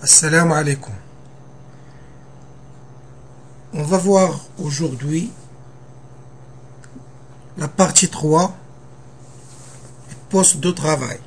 Assalamu alaikum. On va voir aujourd'hui la partie 3 du poste de travail.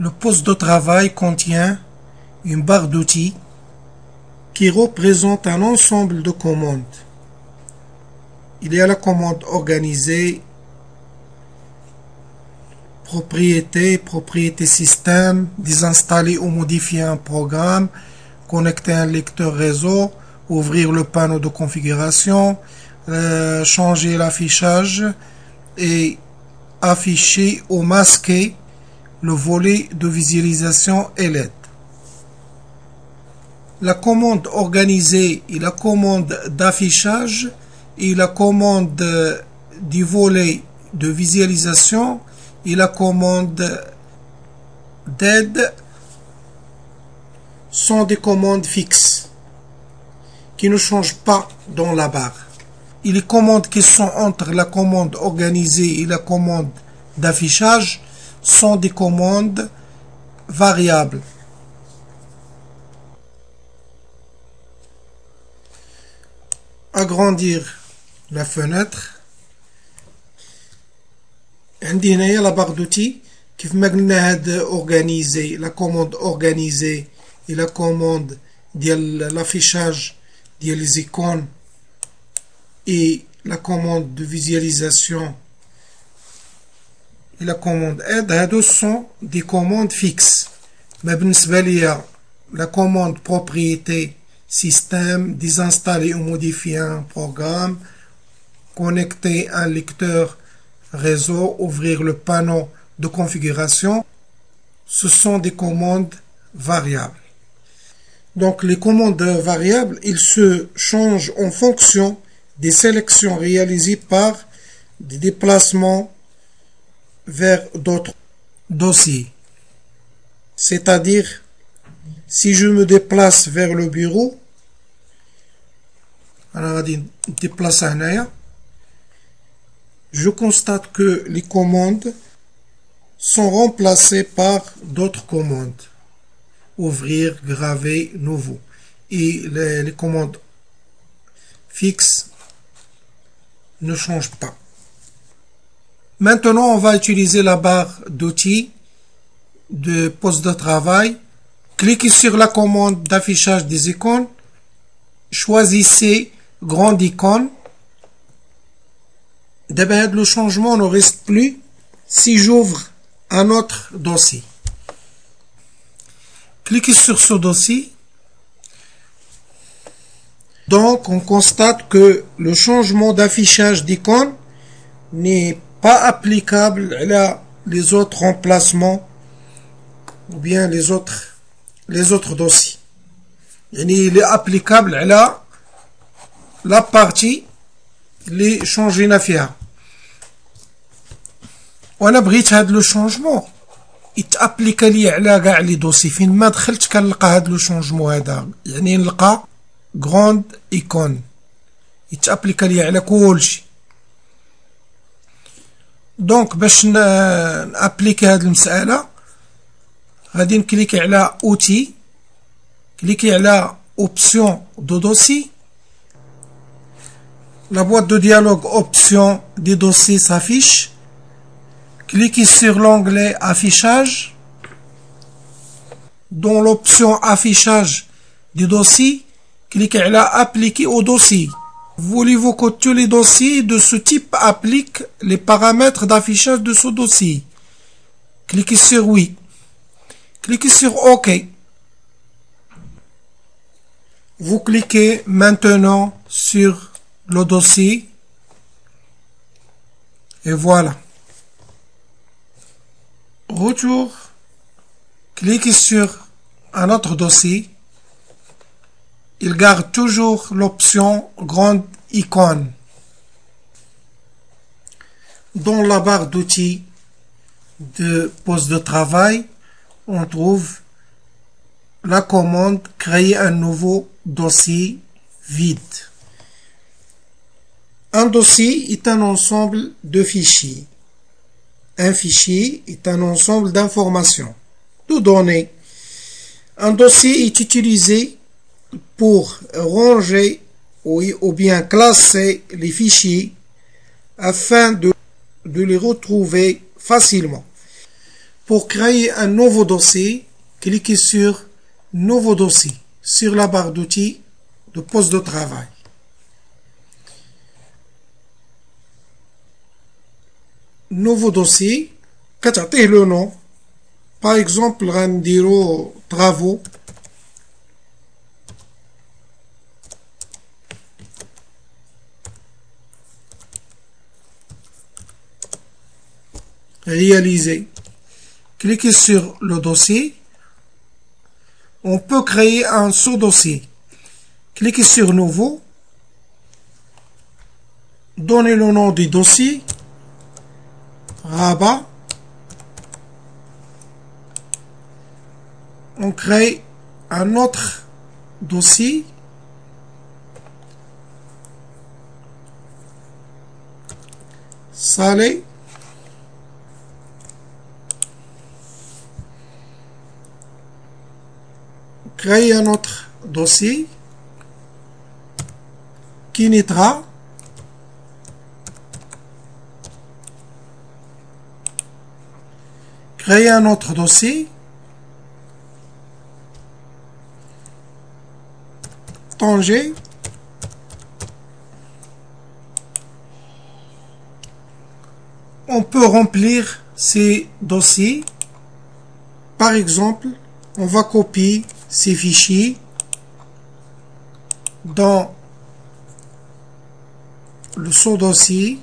Le poste de travail contient une barre d'outils qui représente un ensemble de commandes. Il y a la commande organisée, propriété système, désinstaller ou modifier un programme, connecter un lecteur réseau, ouvrir le panneau de configuration, changer l'affichage et afficher ou masquer le volet de visualisation et LED. La commande organisée et la commande d'affichage et la commande du volet de visualisation et la commande d'aide sont des commandes fixes qui ne changent pas dans la barre. Et les commandes qui sont entre la commande organisée et la commande d'affichage sont des commandes variables. Agrandir la fenêtre. عندي هنايا la barre d'outils كيف ما قلنا هاد organiser la commande organisée et la commande ديال l'affichage ديال les icônes et la commande de visualisation et la commande aide هادو sont des commandes fixes. ما بالنسبة ليا la commande propriété système, désinstaller ou modifier un programme, connecter un lecteur réseau, ouvrir le panneau de configuration, ce sont des commandes variables. Donc les commandes variables, ils se changent en fonction des sélections réalisées par des déplacements vers d'autres dossiers. C'est-à-dire, si je me déplace vers le bureau, je constate que les commandes sont remplacées par d'autres commandes. Ouvrir, graver, nouveau. Et les commandes fixes ne changent pas. Maintenant, on va utiliser la barre d'outils de poste de travail. Cliquez sur la commande d'affichage des icônes. Choisissez grande icône. D'abord, le changement ne reste plus si j'ouvre un autre dossier. Cliquez sur ce dossier. Donc, on constate que le changement d'affichage d'icône n'est pas applicable à les autres emplacements ou bien les autres dossiers. Il est applicable à la partie اللي شونجينا فيها. وانا بغيت هاد لو شونجمون يتابليكا ليا على كاع لي دوسي فين ما دخلت كنلقى هاد لو شونجمون هذا، يعني نلقى غروند ايكون يتابليكا ليا على كلشي. دونك باش نابليكي هاد المساله غادي نكليكي على اوتي، كليكي على اوبسيون دو دوسي. La boîte de dialogue option des dossiers s'affiche. Cliquez sur l'onglet affichage. Dans l'option affichage des dossiers, cliquez sur appliquer au dossier. Voulez-vous que tous les dossiers de ce type appliquent les paramètres d'affichage de ce dossier? Cliquez sur oui. Cliquez sur OK. Vous cliquez maintenant sur le dossier et voilà. Retour, cliquez sur un autre dossier. Il garde toujours l'option grande icône. Dans la barre d'outils de poste de travail, on trouve la commande créer un nouveau dossier vide. Un dossier est un ensemble de fichiers. Un fichier est un ensemble d'informations, de données. Un dossier est utilisé pour ranger ou bien classer les fichiers afin de les retrouver facilement. Pour créer un nouveau dossier, cliquez sur Nouveau dossier sur la barre d'outils de poste de travail. Nouveau dossier, كتعطيه le nom. Par exemple, غنديرو travaux. Réaliser. Cliquez sur le dossier. On peut créer un sous-dossier. Cliquez sur Nouveau. Donnez le nom du dossier. Rabat. On crée un autre dossier. Salé. Créer un autre dossier. Kinitra. Créer un autre dossier. Tanger. On peut remplir ces dossiers. Par exemple, on va copier ces fichiers dans le sous-dossier.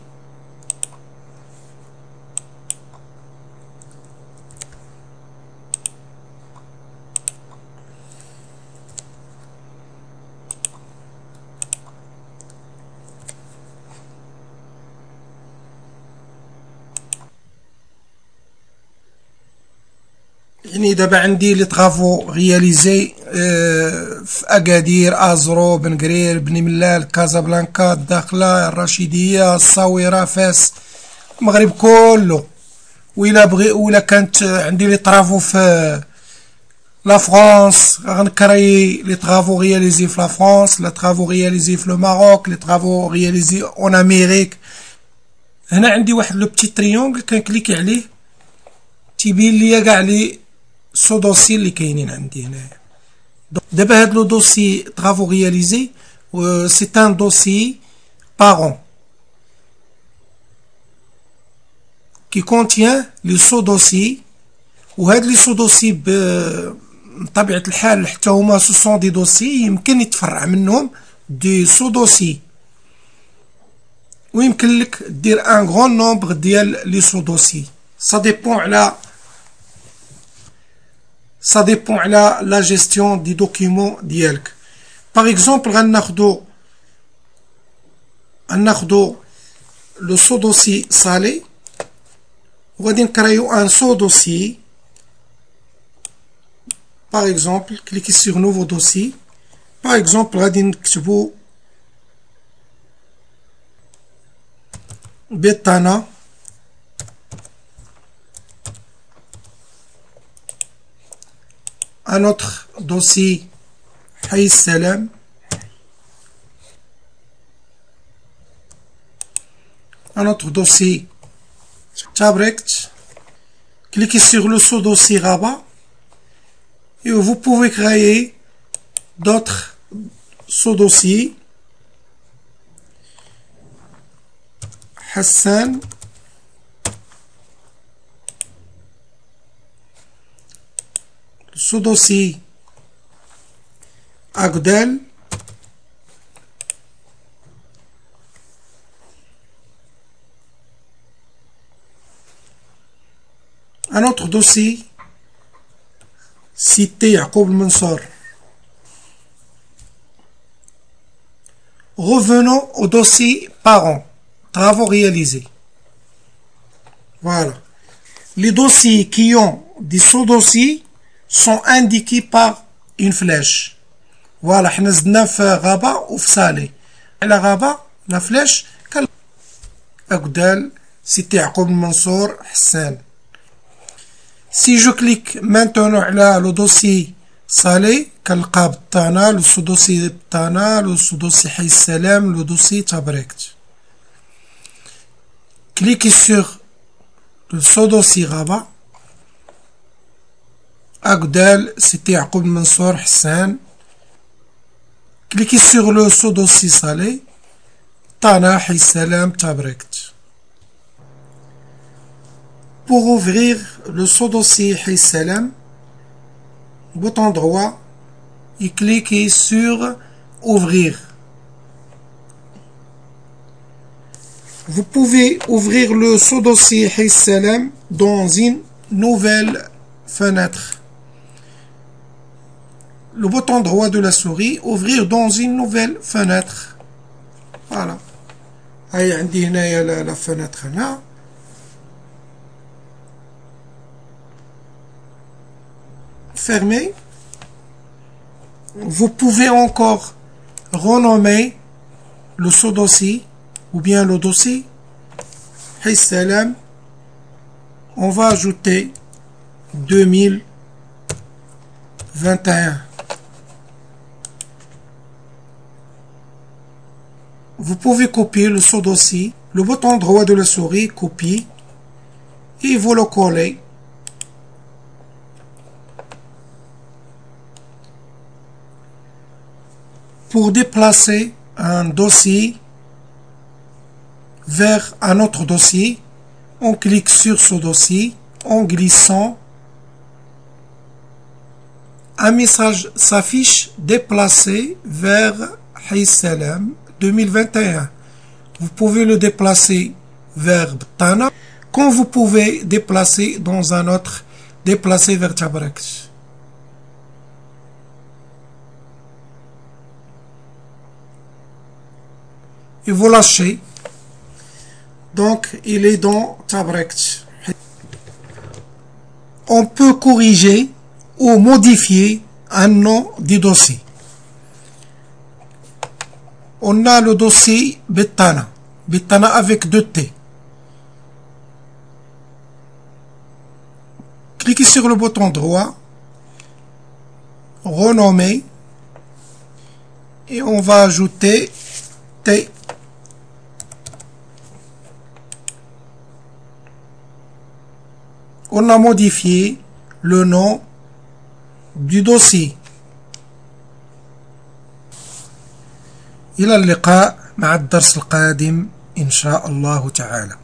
يعني دابا عندي لي طرافو رياليزي في اكادير، ازرو، بن قرير، بني ملال، كازابلانكا، الداخله، الرشيديه، الصاوره، فاس، المغرب كله. ولا كانت عندي لي طرافو في لا فرانس، غنكري لي طرافو رياليزي في لا فرانس، لي طرافو رياليزي في لو ماروك، لي طرافو رياليزي اون امريك. هنا عندي واحد لو بتي تريونغل كنكليكي عليه تيبين ليا كاع لي سو دوسي اللي كاينين عندي هنايا. دابا هاد لو دوسي طرافو رياليزي سي ان دوسي باغون كي كونتيان لي سو دوسي، وهاد لي سو دوسي بطبيعة الحال حتى هما سو سون دي دوسي يمكن يتفرع منهم دي سو دوسي، ويمكن لك دير ان غون نومبر ديال لي سو دوسي. Ça dépend على la gestion du document ديالك. Par exemple, غناخدو le sous-dossier salé وغادي نكريو un sous-dossier. Par exemple, cliquez sur nouveau dossier. Par exemple, غادي نكتبو بيتانا. Un autre dossier حي السلام. Un autre dossier Tabrekt. Cliquez sur le sous-dossier Rabat et vous pouvez créer d'autres sous-dossiers. Hassan. Sous-dossier Agdel. Un autre dossier cité Yacoub Mansour. Revenons au dossier parents, travaux réalisés. Voilà. Les dossiers qui ont des sous-dossiers sont indiqués par une flèche. Voilà, حنا زدنا في غابة وفي صالي. على غابة لا فليش أقدال سيتي يعقوب المنصور حسان. Si je clique maintenant على le dossier صالي كالقاب تاعنا لو دوسي تاعنا لو دوسي حي السلام لو دوسي تابريكت. Cliquez sur le dossier Rabat. Agdal, c'était Yaqoub Mansour Hassan. Cliquez sur le dossier Saleh. Tana Hay Salam Tabrekt. Pour ouvrir le dossier Hay Salam, bouton droit et cliquez sur Ouvrir. Vous pouvez ouvrir le dossier Hay Salam dans une nouvelle fenêtre. Le bouton droit de la souris, ouvrir dans une nouvelle fenêtre. Voilà. هاي عندي هنايا la fenêtre هنا. Fermez. Vous pouvez encore renommer le dossier ou bien le dossier Hay Salam. On va ajouter 2021. Vous pouvez copier le dossier, le bouton droit de la souris, copie, et vous le collez. Pour déplacer un dossier vers un autre dossier, on clique sur ce dossier en glissant. Un message s'affiche déplacé vers Hay Salam 2021. Vous pouvez le déplacer vers Tana, quand vous pouvez déplacer dans un autre, déplacer vers Tabrekt. Et vous lâchez. Donc, il est dans Tabrekt. On peut corriger ou modifier un nom du dossier. On a le dossier Betana. Betana avec 2 T. Cliquez sur le bouton droit. Renommer. Et on va ajouter T. On a modifié le nom du dossier. إلى اللقاء مع الدرس القادم إن شاء الله تعالى.